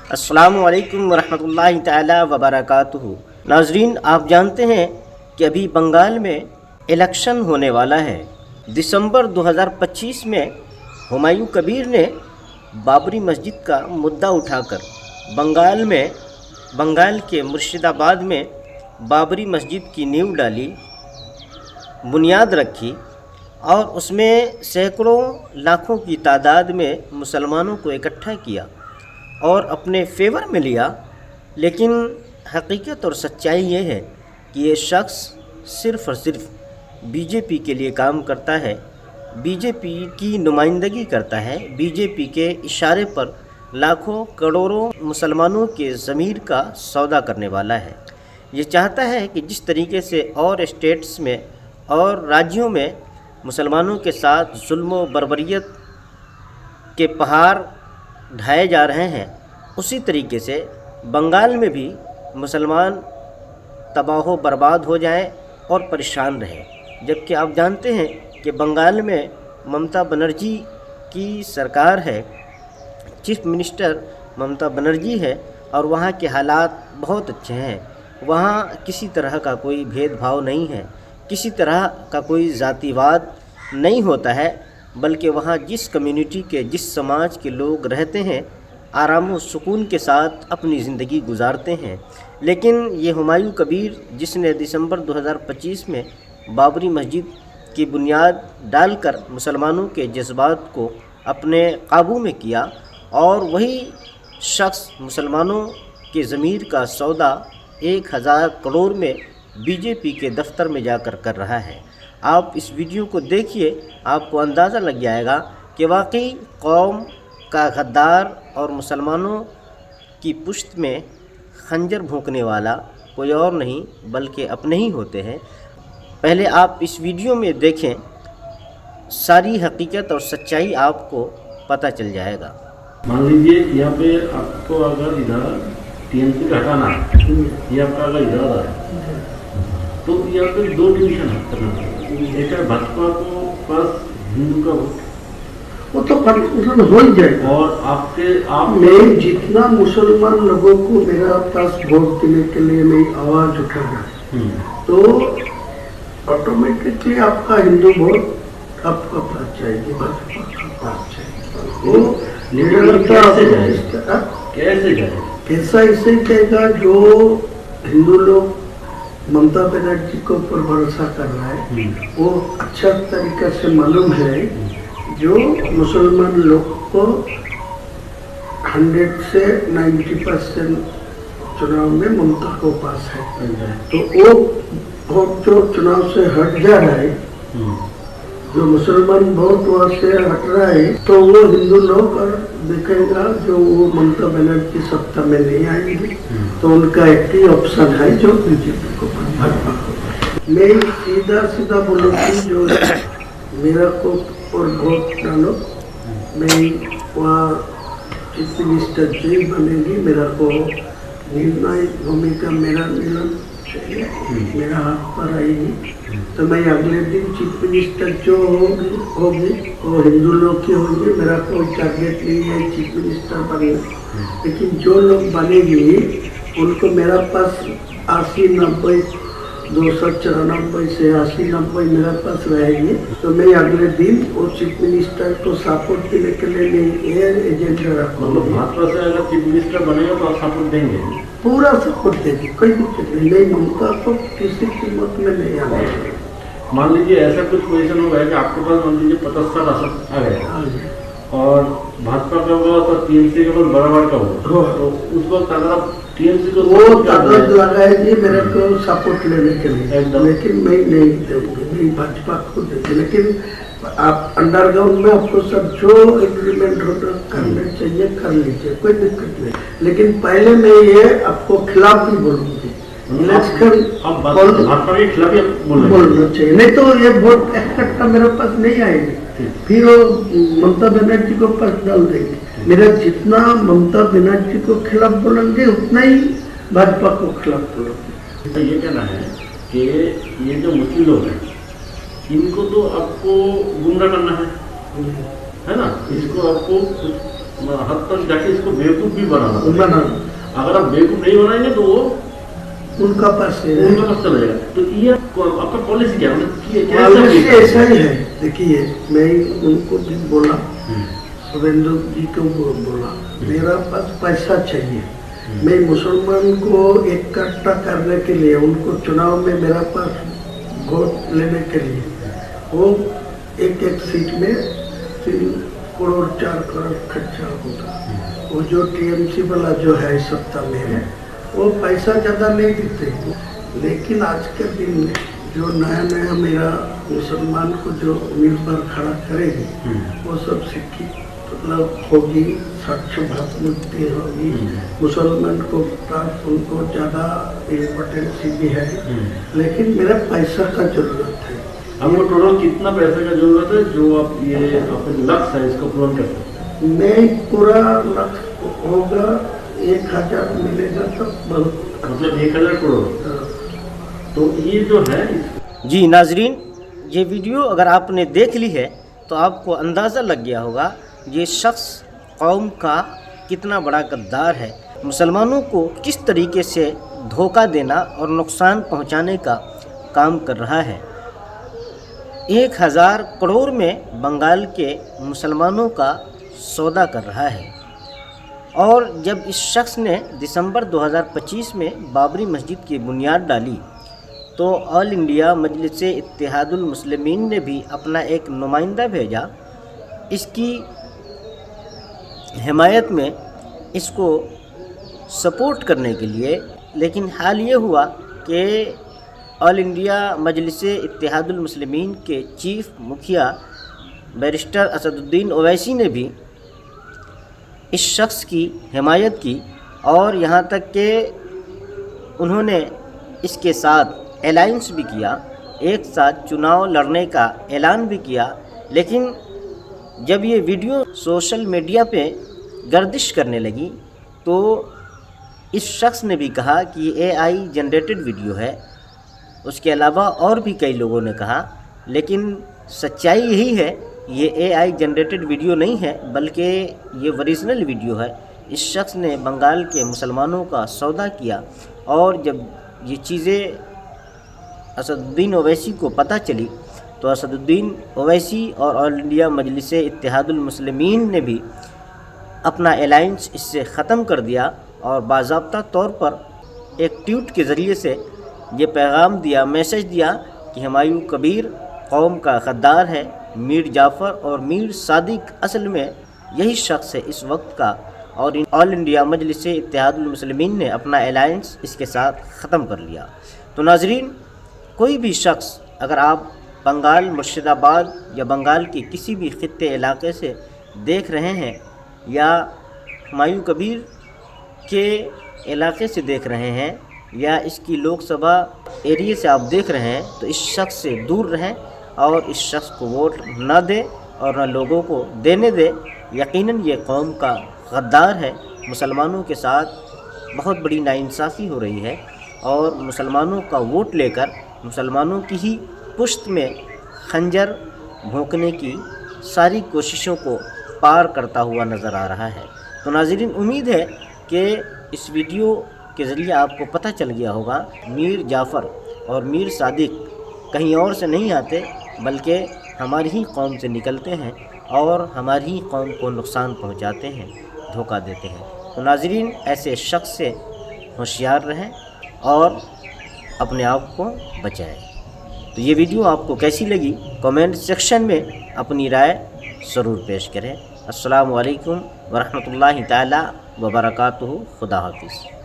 अस्सलामु अलैकुम वरहमतुल्लाहि तआला वबरकातुहू। नाजरीन, आप जानते हैं कि अभी बंगाल में इलेक्शन होने वाला है। दिसंबर 2025 में हुमायूं कबीर ने बाबरी मस्जिद का मुद्दा उठाकर बंगाल के मुर्शिदाबाद में बाबरी मस्जिद की नींव डाली, बुनियाद रखी और उसमें सैकड़ों लाखों की तादाद में मुसलमानों को इकट्ठा किया और अपने फेवर में लिया। लेकिन हकीकत और सच्चाई ये है कि ये शख्स सिर्फ़ और सिर्फ बीजेपी के लिए काम करता है, बीजेपी की नुमाइंदगी करता है, बीजेपी के इशारे पर लाखों करोड़ों मुसलमानों के ज़मीर का सौदा करने वाला है। ये चाहता है कि जिस तरीके से और स्टेट्स में और राज्यों में मुसलमानों के साथ जुल्म व बर्बरियत के पहाड़ ढाए जा रहे हैं, उसी तरीके से बंगाल में भी मुसलमान तबाह बर्बाद हो जाएं और परेशान रहें। जबकि आप जानते हैं कि बंगाल में ममता बनर्जी की सरकार है, चीफ मिनिस्टर ममता बनर्जी है और वहाँ के हालात बहुत अच्छे हैं। वहाँ किसी तरह का कोई भेदभाव नहीं है, किसी तरह का कोई जातिवाद नहीं होता है, बल्कि वहाँ जिस कम्युनिटी के, जिस समाज के लोग रहते हैं, आराम व सुकून के साथ अपनी ज़िंदगी गुजारते हैं। लेकिन ये हुमायूं कबीर, जिसने दिसंबर 2025 में बाबरी मस्जिद की बुनियाद डालकर मुसलमानों के जज्बात को अपने काबू में किया, और वही शख्स मुसलमानों के ज़मीर का सौदा 1000 करोड़ में बीजेपी के दफ्तर में जाकर कर रहा है। आप इस वीडियो को देखिए, आपको अंदाज़ा लग जाएगा कि वाकई कौम का गद्दार और मुसलमानों की पुश्त में खंजर भोंकने वाला कोई और नहीं बल्कि अपने ही होते हैं। पहले आप इस वीडियो में देखें, सारी हकीकत और सच्चाई आपको पता चल जाएगा। मान लीजिए यहाँ पे आपको अगर इधर टीएमसी का हटाना है, ये आपका अगर इधर है तो यहाँ पे 2 डिवीजन है। एक है भाजपा को पास हिंदू का वोट, वो तो कंफ्यूजन हो ही जाएगा। और आप मैं जितना मुसलमान लोगों को मेरा पास वोट देने के लिए मैं आवाज उठाना तो ऑटोमेटिकली आपका हिंदू वोट आपका पास जाएगी, भाजपा का पास जाएगी। वो कैसे जाएगा? कैसा इसे कहेगा जो हिंदू लोग ममता बनर्जी को ऊपर भरोसा कर रहा है, वो अच्छा तरीके से मालूम है जो मुसलमान लोग को 100 से 90% चुनाव में ममता को पास है। तो वो वोट जो चुनाव से हट जा रहा है, जो मुसलमान वोट वहाँ से हट रहा है, तो वो हिंदू लोग और देखेगा जो वो ममता बनर्जी सत्ता में नहीं आएंगे, तो उनका एक ही ऑप्शन है जो बीजेपी को, भाजपा को। मैं सीधा बोलूँगी जो मेरा को और वोट डालो, मैं वहाँ चीफ मिनिस्टर जी बनेगी, मेरा को निर्णायक भूमिका मेरा मिलन चाहिए, मेरा हाथ पर आएगी। तो मैं अगले दिन चीफ मिनिस्टर जो होगी वो हिंदू लोग की होगी, मेरा कोई टारगेट नहीं है चीफ मिनिस्टर बनना। लेकिन जो लोग बनेगी उनको मेरा पास 80-90 294 से 80-90 मेरा पास रहेगी। तो मैं अगले दिन वो चीफ मिनिस्टर को सपोर्ट देने के लिए नहीं ये एजेंडा रखूँगा। भाजपा से अगर चीफ मिनिस्टर बनेगा तो आप सपोर्ट देंगे? पूरा सपोर्ट देंगे, कोई दिक्कत नहीं। ममता को किसी कीमत में नहीं आना। मान लीजिए ऐसा कुछ पोजीशन होगा कि आपके पास मान लीजिए 50-60 आ गया और भाजपा का होगा तो टीएमसी के पास बराबर का होगा, तो उस वक्त अगर आप टीएमसी को वो ताकत लगाएगी मेरे को सपोर्ट लेने के लिए, लेकिन मैं नहीं दूंगी, नहीं भाजपा को देंगे। लेकिन आप अंडरग्राउंड में आपको सब जो एग्रीमेंट होता करने चाहिए कर लीजिए, कोई दिक्कत नहीं। लेकिन पहले मैं ये आपको खिलाफ ही बोलूँगी, भाजपा के खिलाफ ही बोलना चाहिए, नहीं तो ये वोट इकट्ठा मेरे पास नहीं आएगी, फिर वो ममता बनर्जी को पास डाल देंगे। मेरा जितना ममता बनर्जी को खिलाफ बोलेंगे उतना ही भाजपा को खिलाफ बोलेंगे। तो ये कहना है कि ये जो मुस्लिम लोग हैं इनको तो आपको गुमराह करना है ना, इसको आपको हद तक जाके इसको बेवकूफ भी बनाना पड़ेगा। बनाना अगर आप बेवकूफ नहीं बनाएंगे तो वो उनका पास है। उनके पास चला जाएगा। तो ये आपका पॉलिसी क्या है? पॉलिसी ऐसा ही है। देखिए, मैं उनको भी बोला, सुरेंद्र जी को बोला, मेरा पास पैसा चाहिए। मैं मुसलमान को इकट्ठा करने के लिए, उनको चुनाव में मेरा पास वोट लेने के लिए, वो एक सीट में 3 करोड़ 4 करोड़ खर्चा होगा। वो जो टीएमसी वाला जो है सत्ता में है, वो पैसा ज़्यादा नहीं देते। लेकिन आज के दिन में जो नया मेरा मुसलमान को जो उम्मीदवार खड़ा करेगी, वो सब शिक्षित मतलब होगी, स्वच्छ भावमुक्ति होगी, मुसलमान को पास उनको ज़्यादा इम्पोर्टेंस भी है। लेकिन मेरा पैसा का जरूरत है। हमको टोटल कितना पैसे का जरूरत है जो आप ये अपने लक्ष्य है इसको पूर्ण कर सकते हैं? मैं पूरा लक्ष्य होगा 1000 मिलेगा तो बहुत। मतलब 1000 करोड़। तो ये जो है जी नाजरीन, ये वीडियो अगर आपने देख ली है तो आपको अंदाज़ा लग गया होगा ये शख्स कौम का कितना बड़ा गद्दार है, मुसलमानों को किस तरीके से धोखा देना और नुकसान पहुंचाने का काम कर रहा है। 1000 करोड़ में बंगाल के मुसलमानों का सौदा कर रहा है। और जब इस शख्स ने दिसंबर 2025 में बाबरी मस्जिद की बुनियाद डाली तो ऑल इंडिया मजलिस इत्तेहादुल मुस्लिमीन ने भी अपना एक नुमाइंदा भेजा इसकी हिमायत में, इसको सपोर्ट करने के लिए। लेकिन हाल ये हुआ कि ऑल इंडिया मजलिस इत्तेहादुल मुस्लिमीन के चीफ मुखिया बैरिस्टर असदुद्दीन ओवैसी ने भी इस शख्स की हिमायत की और यहाँ तक कि उन्होंने इसके साथ अलायंस भी किया, एक साथ चुनाव लड़ने का ऐलान भी किया। लेकिन जब ये वीडियो सोशल मीडिया पे गर्दिश करने लगी तो इस शख्स ने भी कहा कि ये AI जनरेटेड वीडियो है। उसके अलावा और भी कई लोगों ने कहा, लेकिन सच्चाई यही है, ये AI जनरेटेड वीडियो नहीं है बल्कि ये ओरिजिनल वीडियो है। इस शख्स ने बंगाल के मुसलमानों का सौदा किया और जब ये चीज़ें असदुद्दीन ओवैसी को पता चली तो असदुद्दीन ओवैसी और ऑल इंडिया मजलिस इत्तेहादुल मुस्लिमीन ने भी अपना अलायंस इससे ख़त्म कर दिया और बाज़ाब्ता तौर पर एक ट्वीट के ज़रिए से ये पैगाम दिया, मैसेज दिया कि हुमायूं कबीर कौम का गद्दार है, मीर जाफ़र और मीर सादिक असल में यही शख्स है इस वक्त का। और ऑल इंडिया मजलिस इत्तेहादुल मुस्लिमीन ने अपना अलायंस इसके साथ ख़त्म कर लिया। तो नाजरीन, कोई भी शख्स अगर आप बंगाल मुर्शिदाबाद या बंगाल के किसी भी खित्ते इलाके से देख रहे हैं या हुमायूं कबीर के इलाके से देख रहे हैं या इसकी लोकसभा एरिया से आप देख रहे हैं तो इस शख्स से दूर रहें और इस शख्स को वोट ना दें और न लोगों को देने दें। यकीनन ये कौम का गद्दार है, मुसलमानों के साथ बहुत बड़ी नाइंसाफ़ी हो रही है और मुसलमानों का वोट लेकर मुसलमानों की ही पुश्त में खंजर भोंकने की सारी कोशिशों को पार करता हुआ नज़र आ रहा है। तो नाज़रीन, उम्मीद है कि इस वीडियो के ज़रिए आपको पता चल गया होगा मीर जाफ़र और मीर सादिक कहीं और से नहीं आते बल्कि हमारी ही कौम से निकलते हैं और हमारी ही कौम को नुकसान पहुंचाते हैं, धोखा देते हैं। तो नाज़रीन, ऐसे शख्स से होशियार रहें और अपने आप को बचाएं। तो ये वीडियो आपको कैसी लगी कमेंट सेक्शन में अपनी राय ज़रूर पेश करें। अस्सलामु अलैकुम वरहमतुल्लाहि ताला व बरकातुहू। खुदा हाफिज़।